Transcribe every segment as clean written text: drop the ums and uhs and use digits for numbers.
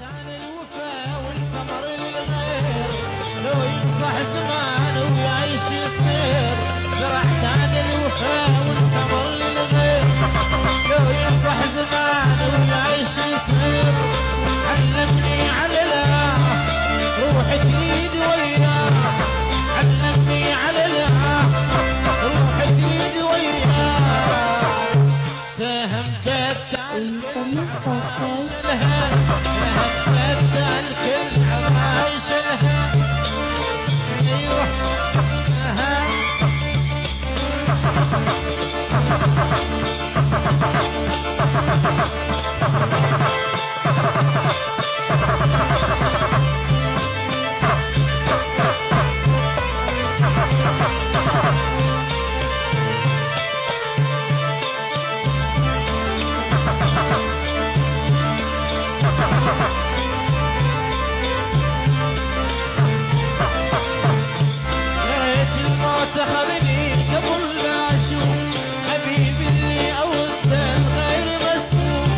عن الوفا والثمر للغير، لو ينصح زمان ويعيش يصير. زرعت عن الوفا والثمر للغير، لو ينصح زمان ويعيش يصير. علمني على لا روح جديد وياه، علمني على لا روح جديد وياه. ساهمت لها ساهمت الكل عرايش لها. ايوه خذني قبل لا اشوف حبيبي اللي عودت الغير مسموم.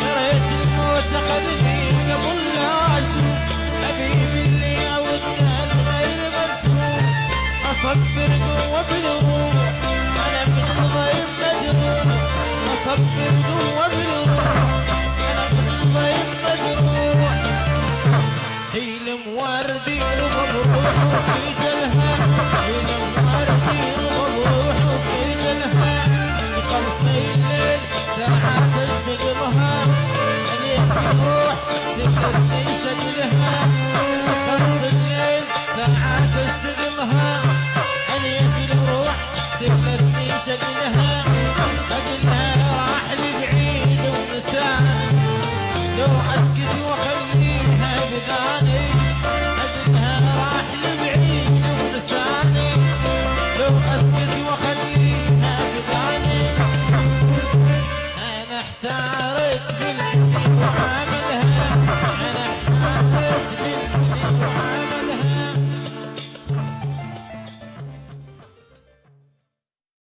يا ريت الموت خذني قبل لا اشوف حبيبي اللي عودت الغير مسموم. اصبر جوا بالروح انا من الغيب مجروح، اصبر جوا بالروح انا من الغيب مجروح. حيل موردي ومبروح وفي جلها، حيل موردي ومبروح وفي جلها. يخلصي الليل ساعات اشتغلها، عليك يروح سكتني شكلها. يخلص الليل ساعات اشتغلها، عليك يروح سكتني شكلها. اقلها راح لبعيد ونسان، لو اسكت واخليها بدان